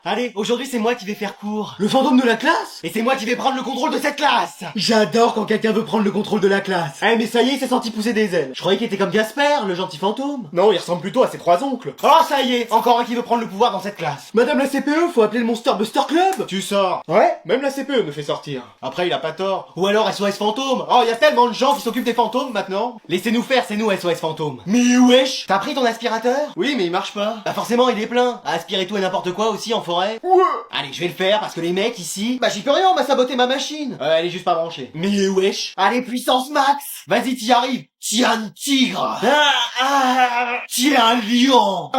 Allez, aujourd'hui c'est moi qui vais faire cours. Le fantôme de la classe? Et c'est moi qui vais prendre le contrôle de cette classe. J'adore quand quelqu'un veut prendre le contrôle de la classe. Eh mais ça y est, il s'est senti pousser des ailes. Je croyais qu'il était comme Gasper, le gentil fantôme. Non, il ressemble plutôt à ses 3 oncles. Oh ça y est, encore un qui veut prendre le pouvoir dans cette classe. Madame la CPE, faut appeler le Monster Buster Club. Tu sors. Ouais, même la CPE me fait sortir. Après il a pas tort. Ou alors SOS fantôme. Oh, il y a tellement de gens qui s'occupent des fantômes maintenant. Laissez-nous faire, c'est nous SOS fantôme. Mais wesh, t'as pris ton aspirateur? Oui, mais il marche pas. Bah forcément, il est plein. À aspirer tout et n'importe quoi aussi en forêt. Ouais. Allez, je vais le faire parce que les mecs ici, bah j'y peux rien, on m'a saboté ma machine. Elle est juste pas branchée. Mais wesh. Allez, puissance max. Vas-y, t'y arrives. Tiens un tigre. Tiens un lion.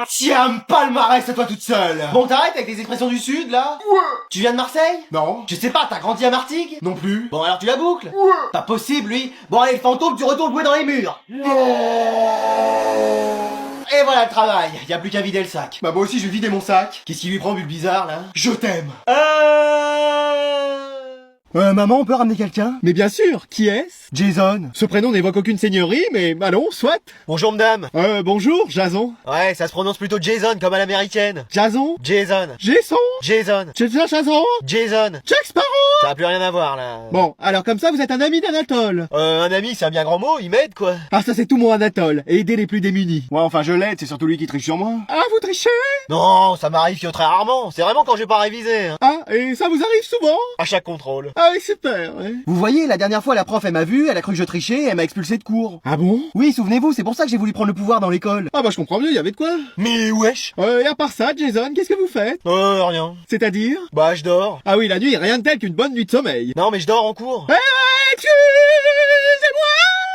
Tiens un palmarès à toi toute seule. Bon, t'arrêtes avec les expressions du sud là? Ouais. Tu viens de Marseille? Non. Je sais pas, t'as grandi à Martigues? Non plus. Bon, alors tu la boucles? Ouais. Pas possible, lui. Bon, allez, le fantôme, tu retournes jouer dans les murs. Et voilà le travail, y a plus qu'à vider le sac. Bah moi aussi je vais vider mon sac. Qu'est-ce qui lui prend, Bulbizarre là? Je t'aime. Maman, on peut ramener quelqu'un? Mais bien sûr, qui est-ce? Jason. Ce prénom n'évoque aucune seigneurie, mais allons, soit. Bonjour madame. Bonjour, Jason. Ouais, ça se prononce plutôt Jason, comme à l'américaine. Jason? Jason. Jason? Jason. Jason? Jason. Jack Sparrow? Ça a plus rien à voir là. Bon, alors comme ça vous êtes un ami d'Anatole. Un ami, c'est un bien grand mot, il m'aide quoi. Ah ça c'est tout mon Anatole, aider les plus démunis. Ouais, enfin je l'aide, c'est surtout lui qui triche sur moi. Ah, vous trichez? Non, ça m'arrive que très rarement, c'est vraiment quand j'ai pas révisé. Hein. Ah, et ça vous arrive souvent? À chaque contrôle. Ah oui, super, ouais. Vous voyez, la dernière fois, la prof, elle m'a vu, elle a cru que je trichais, elle m'a expulsé de cours. Ah bon? Oui, souvenez-vous, c'est pour ça que j'ai voulu prendre le pouvoir dans l'école. Ah bah je comprends mieux, y avait de quoi. Mais wesh. Et à part ça, Jason, qu'est-ce que vous faites? Rien. C'est-à-dire? Bah je dors. Ah oui, la nuit, rien de tel qu'une bonne nuit de sommeil. Non, mais je dors en cours. Excusez-moi.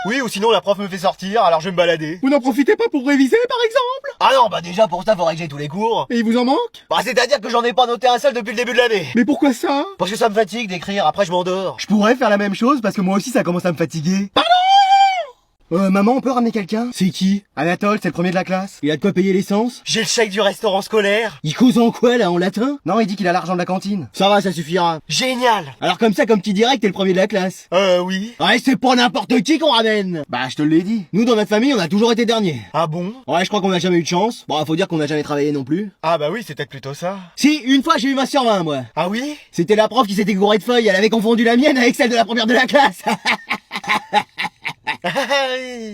Oui, ou sinon la prof me fait sortir, alors je vais me balader. Vous n'en profitez pas pour réviser, par exemple? Ah non, bah déjà pour ça, faudrait que j'aille tous les cours. Et il vous en manque? Bah c'est-à-dire que j'en ai pas noté un seul depuis le début de l'année. Mais pourquoi ça? Parce que ça me fatigue d'écrire, après je m'endors. Je pourrais faire la même chose parce que moi aussi ça commence à me fatiguer. Pardon? Maman, on peut ramener quelqu'un? C'est qui? Anatole, c'est le premier de la classe. Il a de quoi payer l'essence? J'ai le chèque du restaurant scolaire. Il cause en quoi, là, en latin? Non, il dit qu'il a l'argent de la cantine. Ça va, ça suffira. Génial! Alors comme ça, comme petit direct, t'es le premier de la classe. Oui. Ouais, c'est pas n'importe qui qu'on ramène. Bah, je te l'ai dit. Nous, dans notre famille, on a toujours été dernier. Ah bon? Ouais, je crois qu'on a jamais eu de chance. Bon, faut dire qu'on a jamais travaillé non plus. Ah bah oui, c'est peut-être plutôt ça. Si, une fois, j'ai eu 20 sur 20, moi. Ah oui? C'était la prof qui s'était gourée de feuilles, elle avait confondu la mienne avec celle de la première de la classe.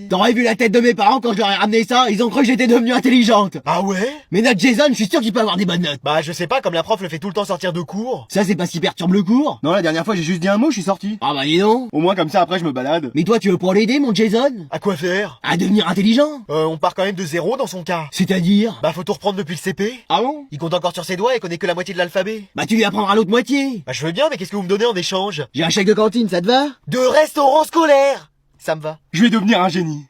T'aurais vu la tête de mes parents quand je leur ai ramené ça, ils ont cru que j'étais devenue intelligente. Ah ouais? Mais notre Jason, je suis sûr qu'il peut avoir des bonnes notes. Bah je sais pas, comme la prof le fait tout le temps sortir de cours. Ça c'est pas ce qui perturbe le cours? Non, la dernière fois j'ai juste dit un mot, je suis sorti. Ah bah dis donc. Au moins comme ça après je me balade. Mais toi tu veux pas l'aider mon Jason? À quoi faire? À devenir intelligent. On part quand même de 0 dans son cas. C'est-à-dire? Bah faut tout reprendre depuis le CP. Ah bon? Il compte encore sur ses doigts et connaît que la moitié de l'alphabet. Bah tu lui apprendras l'autre moitié. Bah je veux bien, mais qu'est-ce que vous me donnez en échange? J'ai un chèque de cantine, ça te va? De restaurant scolaire. Ça me va. Je vais devenir un génie.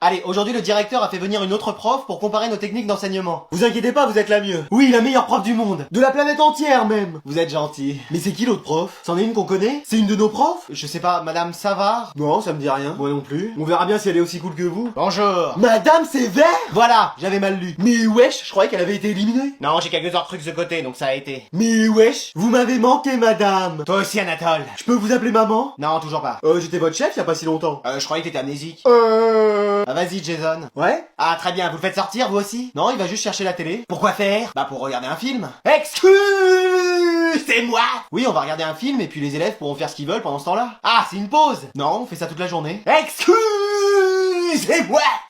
Allez, aujourd'hui le directeur a fait venir une autre prof pour comparer nos techniques d'enseignement. Vous inquiétez pas, vous êtes la mieux. Oui, la meilleure prof du monde. De la planète entière même. Vous êtes gentil. Mais c'est qui l'autre prof? C'en est une qu'on connaît? C'est une de nos profs? Je sais pas, Madame Savard? Non, ça me dit rien. Moi non plus. On verra bien si elle est aussi cool que vous. Bonjour. Madame Sévère? Voilà, j'avais mal lu. Mais wesh, je croyais qu'elle avait été éliminée. Non, j'ai quelques autres trucs de côté, donc ça a été. Mais wesh, vous m'avez manqué, madame. Toi aussi, Anatole. Je peux vous appeler maman? Non, toujours pas. J'étais votre chef il y a pas si longtemps. Je croyais que t'étais amnésique. Ah, vas-y, Jason. Ouais? Ah, très bien, vous le faites sortir, vous aussi? Non, il va juste chercher la télé. Pourquoi faire? Bah, pour regarder un film. Excusez-moi! Oui, on va regarder un film et puis les élèves pourront faire ce qu'ils veulent pendant ce temps-là. Ah, c'est une pause! Non, on fait ça toute la journée. Excusez-moi!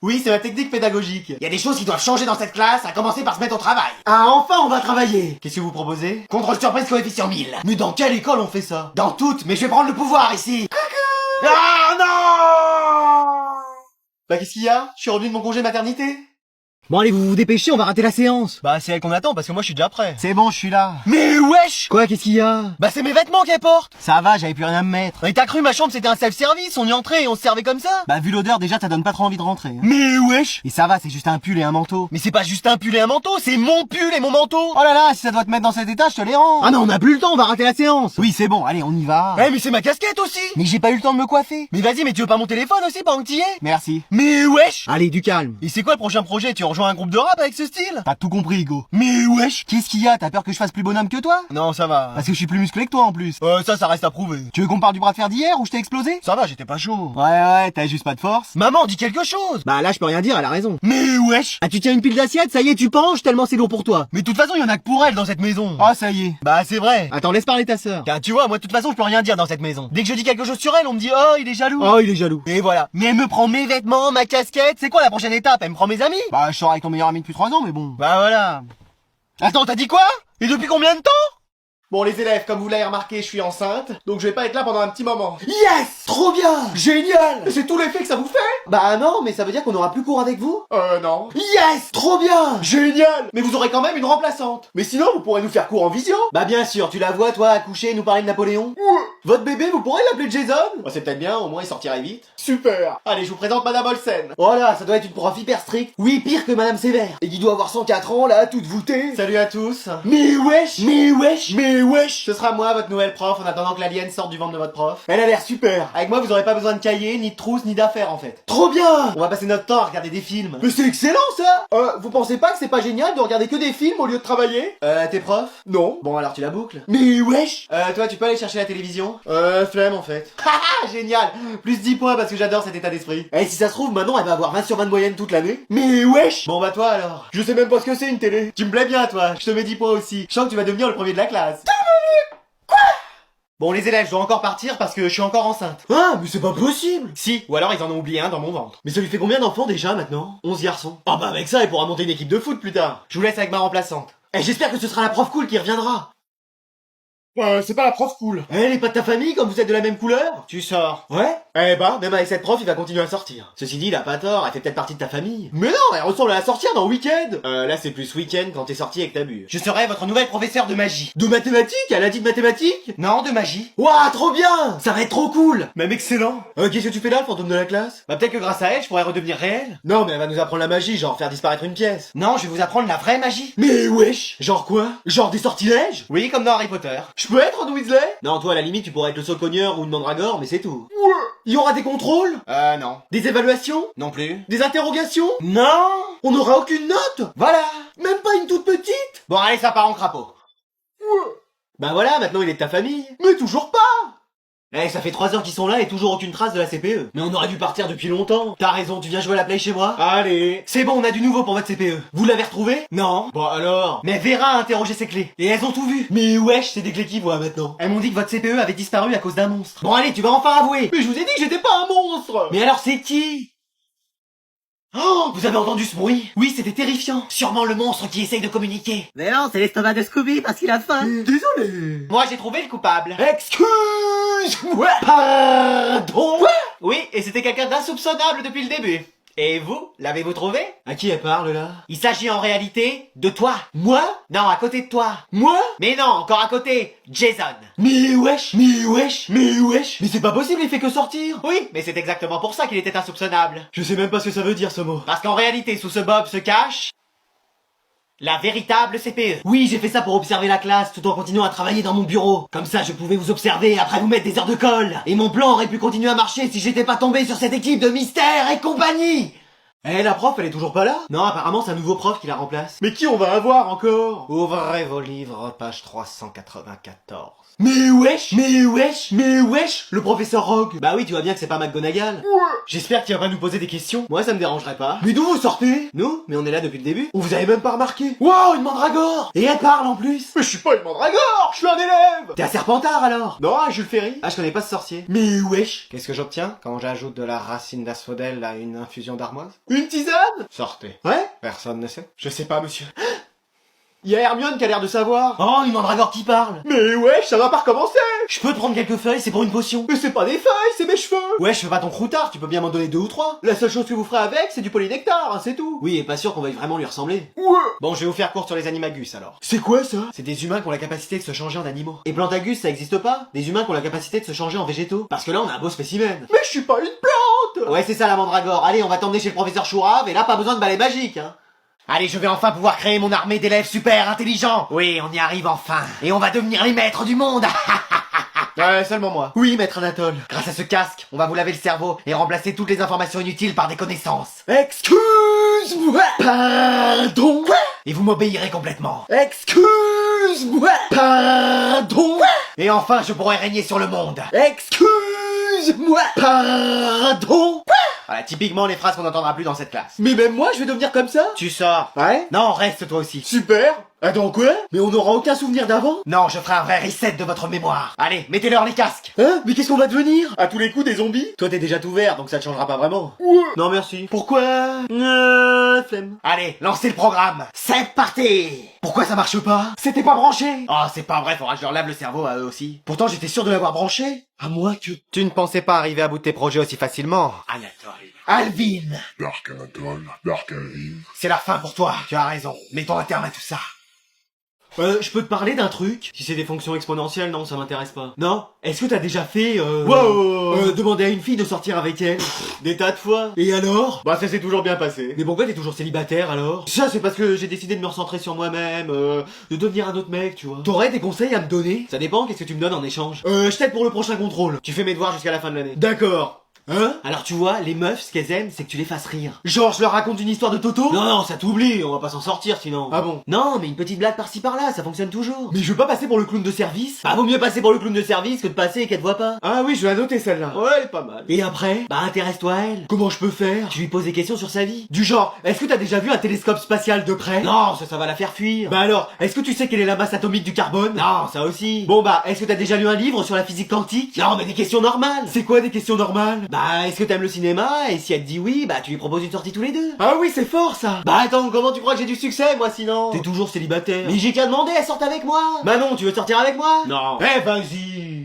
Oui, c'est ma technique pédagogique. Il y a des choses qui doivent changer dans cette classe, à commencer par se mettre au travail. Ah, enfin, on va travailler! Qu'est-ce que vous proposez? Contrôle surprise coefficient 1000. Mais dans quelle école on fait ça? Dans toutes, mais je vais prendre le pouvoir ici. Coucou! Ah, non! Bah qu'est-ce qu'il y a? Je suis revenu de mon congé maternité. Bon allez, vous vous dépêchez, on va rater la séance. Bah c'est elle qu'on attend parce que moi je suis déjà prêt. C'est bon, je suis là. Mais wesh! Quoi, qu'est-ce qu'il y a? Bah c'est mes vêtements qu'elle porte. Ça va, j'avais plus rien à me mettre. Et t'as cru ma chambre c'était un self-service, on y entrait et on se servait comme ça? Bah vu l'odeur déjà ça donne pas trop envie de rentrer. Hein. Mais wesh! Et ça va, c'est juste un pull et un manteau. Mais c'est pas juste un pull et un manteau, c'est mon pull et mon manteau. Oh là là, si ça doit te mettre dans cet état, je te les rends. Ah non, on a plus le temps, on va rater la séance. Oui c'est bon, allez on y va. Ouais mais c'est ma casquette aussi. Mais j'ai pas eu le temps de me coiffer. Mais vas-y, mais tu veux pas mon téléphone aussi pendant que t'y es? Merci. Mais wesh! Allez, du calme. Et c'est quoi le prochain projet? Tu rejoins rejoint un groupe de rap avec ce style? T'as tout compris, Hugo. Mais wesh, qu'est-ce qu'il y a? T'as peur que je fasse plus bonhomme que toi? Non, ça va. Parce que je suis plus musclé que toi en plus. Ça reste à prouver. Tu veux qu'on parle du bras de fer d'hier où je t'ai explosé? Ça va, j'étais pas chaud. Ouais, t'as juste pas de force. Maman, dis quelque chose. Bah là, je peux rien dire, elle a raison. Mais wesh. Ah, tu tiens une pile d'assiettes, ça y est, tu penches tellement c'est lourd pour toi. Mais de toute façon, il y en a que pour elle dans cette maison. Ah, ça y est. Bah, c'est vrai. Attends, laisse parler ta sœur. Car tu vois, moi, de toute façon, je peux rien dire dans cette maison. Dès que je dis quelque chose sur elle, on me dit, oh, il est jaloux. Oh, il est jaloux. Et voilà. Mais elle me prend mes vêtements, ma casquette. C'est quoi la prochaine étape? Elle me prend mes amis? Bah, je sors avec ton meilleur ami depuis 3 ans, mais bon. Bah, voilà. Attends, t'as dit quoi? Et depuis combien de temps? Bon les élèves, comme vous l'avez remarqué, je suis enceinte, donc je vais pas être là pendant un petit moment. Yes! Trop bien! Génial! C'est tout l'effet que ça vous fait? Bah non, mais ça veut dire qu'on aura plus cours avec vous? Non. Yes! Trop bien! Génial! Mais vous aurez quand même une remplaçante. Mais sinon, vous pourrez nous faire cours en visio? Bah bien sûr, tu la vois toi accoucher et nous parler de Napoléon? Ouais. Votre bébé, vous pourrez l'appeler Jason? Bah, c'est peut-être bien, au moins il sortirait vite. Super! Allez, je vous présente Madame Olsen. Voilà, ça doit être une prof hyper stricte. Oui, pire que Madame Sévère. Et qui doit avoir 104 ans là, toute voûtée. Salut à tous. Mais wesh! Mais wesh! Mais wesh! Ce sera moi, votre nouvelle prof, en attendant que l'alien sorte du ventre de votre prof. Elle a l'air super. Avec moi, vous aurez pas besoin de cahier, ni de trousse, ni d'affaires en fait. Trop bien! On va passer notre temps à regarder des films. Mais c'est excellent ça! Vous pensez pas que c'est pas génial de regarder que des films au lieu de travailler? T'es prof? Non. Bon alors tu la boucles. Mais wesh! Toi, tu peux aller chercher la télévision? Flemme en fait. Haha, génial! Plus 10 points parce que j'adore cet état d'esprit. Et si ça se trouve, maintenant elle va avoir 20 sur 20 de moyenne toute l'année. Mais wesh! Bon bah toi alors. Je sais même pas ce que c'est une télé. Tu me plais bien toi, je te mets 10 points aussi. Je sens que tu vas devenir le premier de la classe. Bon les élèves, je dois encore partir parce que je suis encore enceinte. Ah, mais c'est pas possible. Si, ou alors ils en ont oublié un dans mon ventre. Mais ça lui fait combien d'enfants déjà maintenant? 11 garçons. Ah bah avec ça, il pourra monter une équipe de foot plus tard. Je vous laisse avec ma remplaçante. Et j'espère que ce sera la prof cool qui reviendra. C'est pas la prof cool. Elle est pas de ta famille comme vous êtes de la même couleur? Tu sors. Ouais? Eh ben, même avec cette prof, il va continuer à sortir. Ceci dit, il a pas tort, elle fait peut-être partie de ta famille. Mais non, elle ressemble à la sorcière dans Week-end. Là c'est plus Week-end quand t'es sorti avec ta bu. Je serai votre nouvelle professeure de magie. De mathématiques? Elle a dit de mathématiques? Non, de magie. Ouah, trop bien! Ça va être trop cool! Même excellent. Qu'est-ce que tu fais là, le fantôme de la classe? Bah peut-être que grâce à elle, je pourrais redevenir réel. Non, mais elle va nous apprendre la magie, genre faire disparaître une pièce. Non, je vais vous apprendre la vraie magie. Mais wesh! Genre quoi? Genre des sortilèges? Oui, comme dans Harry Potter. Je peux être Ron Weasley? Non, toi à la limite tu pourrais être le saucogneur ou une mandragore, mais c'est tout. Ouais. Il y aura des contrôles? Non. Des évaluations? Non plus. Des interrogations? Non. On n'aura aucune note? Voilà. Même pas une toute petite? Bon allez, ça part en crapaud. Ouais. Bah voilà, maintenant il est de ta famille. Mais toujours pas. Ça fait 3 heures qu'ils sont là et toujours aucune trace de la CPE. Mais on aurait dû partir depuis longtemps. T'as raison, tu viens jouer à la play chez moi? Allez. C'est bon, on a du nouveau pour votre CPE. Vous l'avez retrouvé? Non. Bon alors. Mais Vera a interrogé ses clés. Et elles ont tout vu. Mais wesh, c'est des clés qui voient maintenant. Elles m'ont dit que votre CPE avait disparu à cause d'un monstre. Bon allez, tu vas enfin avouer. Mais je vous ai dit que j'étais pas un monstre. Mais alors c'est qui? Oh, vous avez entendu ce bruit? Oui, c'était terrifiant. Sûrement le monstre qui essaye de communiquer. Mais non, c'est l'estomac de Scooby parce qu'il a faim. Désolé. Moi, j'ai trouvé le coupable. Excuse-moi. Pardon. Quoi? Oui, et c'était quelqu'un d'insoupçonnable depuis le début. Et vous, l'avez-vous trouvé? À qui elle parle là? Il s'agit en réalité de toi. Moi? Non, à côté de toi. Moi? Mais non, encore à côté. Jason. Mais wesh, mais wesh, mais wesh. Mais c'est pas possible, il fait que sortir. Oui, mais c'est exactement pour ça qu'il était insoupçonnable. Je sais même pas ce que ça veut dire ce mot. Parce qu'en réalité, sous ce bob se cache la véritable CPE. Oui, j'ai fait ça pour observer la classe tout en continuant à travailler dans mon bureau. Comme ça, je pouvais vous observer et après vous mettre des heures de colle. Et mon plan aurait pu continuer à marcher si j'étais pas tombé sur cette équipe de Mystère et compagnie. La prof, elle est toujours pas là? Non, apparemment c'est un nouveau prof qui la remplace. Mais qui on va avoir encore? Ouvrez vos livres, page 394. Mais wesh, mais wesh, mais wesh, le professeur Rogue. Bah oui, tu vois bien que c'est pas McGonagall. Ouais. J'espère qu'il va pas nous poser des questions. Moi, ça me dérangerait pas. Mais d'où vous sortez? Nous? Mais on est là depuis le début. On vous avait même pas remarqué. Waouh, une mandragore. Et elle parle en plus. Mais je suis pas une mandragore, je suis un élève. T'es un Serpentard alors? Non, Jules Ferry. Ah, je connais pas ce sorcier. Mais wesh. Qu'est-ce que j'obtiens quand j'ajoute de la racine d'asphodèle à une infusion d'armoise? Une tisane? Sortez. Ouais? Personne ne sait. Je sais pas, monsieur. Il y a Hermione qui a l'air de savoir. Oh, une mandragore qui parle. Mais wesh, ça va pas recommencer. Je peux te prendre quelques feuilles, c'est pour une potion. Mais c'est pas des feuilles, c'est mes cheveux. Ouais, je fais pas ton croutard, tu peux bien m'en donner 2 ou 3. La seule chose que vous ferez avec, c'est du polynectar, hein, c'est tout. Oui, et pas sûr qu'on veuille vraiment lui ressembler. Ouais. Bon, je vais vous faire court sur les animagus alors. C'est quoi ça? C'est des humains qui ont la capacité de se changer en animaux. Et plantagus, ça existe pas? Des humains qui ont la capacité de se changer en végétaux. Parce que là, on a un beau spécimen. Mais je suis pas une plante. Ouais, c'est ça la mandragore. Allez, on va t'emmener chez le professeur Chourave, et là, pas besoin de balai magique, hein. Allez, je vais enfin pouvoir créer mon armée d'élèves super intelligents. Oui, on y arrive enfin. Et on va devenir les maîtres du monde. Ouais, seulement moi. Oui, maître Anatole. Grâce à ce casque, on va vous laver le cerveau et remplacer toutes les informations inutiles par des connaissances. Excuse Excuse-moi. Pardon. Et vous m'obéirez complètement. Excuse-moi. Pardon. Et enfin, je pourrai régner sur le monde. Excuse-moi. Pardon. Voilà, typiquement les phrases qu'on n'entendra plus dans cette classe. Mais même moi, je vais devenir comme ça? Tu sors. Ouais? Non, reste toi aussi. Super. Attends, quoi? Mais on n'aura aucun souvenir d'avant? Non, je ferai un vrai reset de votre mémoire. Allez, mettez-leur les casques. Hein? Mais qu'est-ce qu'on va devenir? À tous les coups, des zombies? Toi, t'es déjà tout vert, donc ça te changera pas vraiment. Ouais. Non, merci. Pourquoi? Flemme. Allez, lancez le programme. C'est parti. Pourquoi ça marche pas? C'était pas branché. Oh, c'est pas vrai, faudra que je leur lave le cerveau à eux aussi. Pourtant, j'étais sûr de l'avoir branché. À moins que... Tu ne pensais pas arriver à bout de tes projets aussi facilement. Anatole. Alvin. Dark Anatole, Dark Alvin. C'est la fin pour toi. Tu as raison. Mettons un terme à tout ça. Je peux te parler d'un truc? Si c'est des fonctions exponentielles, non, ça m'intéresse pas. Non? Est-ce que t'as déjà fait, demander à une fille de sortir avec elle? Des tas de fois. Et alors? Bah, ça s'est toujours bien passé. Mais pourquoi t'es toujours célibataire, alors? Ça, c'est parce que j'ai décidé de me recentrer sur moi-même, de devenir un autre mec, tu vois. T'aurais des conseils à me donner? Ça dépend, qu'est-ce que tu me donnes en échange? Je t'aide pour le prochain contrôle. Tu fais mes devoirs jusqu'à la fin de l'année. D'accord. Hein? Alors tu vois, les meufs, ce qu'elles aiment, c'est que tu les fasses rire. Genre, je leur raconte une histoire de Toto? Non, non, ça t'oublie, on va pas s'en sortir sinon. Ah bon? Non, mais une petite blague par-ci par-là, ça fonctionne toujours. Mais je veux pas passer pour le clown de service. Bah, vaut mieux passer pour le clown de service que de passer et qu'elle te voit pas. Ah oui, je vais la noter celle-là. Ouais, elle est pas mal. Et après, bah intéresse-toi à elle. Comment je peux faire? Tu lui poses des questions sur sa vie. Du genre, est-ce que t'as déjà vu un télescope spatial de près? Non, ça va la faire fuir. Bah alors, est-ce que tu sais quelle est la masse atomique du carbone? Non, ça aussi. Bon bah, est-ce que t'as déjà lu un livre sur la physique quantique? Non, mais des questions normales. C'est quoi des questions normales? Bah, est-ce que t'aimes le cinéma? Et si elle te dit oui, bah tu lui proposes une sortie tous les deux. Ah oui, c'est fort ça. Bah attends, comment tu crois que j'ai du succès moi sinon? T'es toujours célibataire. Mais j'ai qu'à demander, elle sorte avec moi. Manon, tu veux sortir avec moi? Non. Eh vas-y.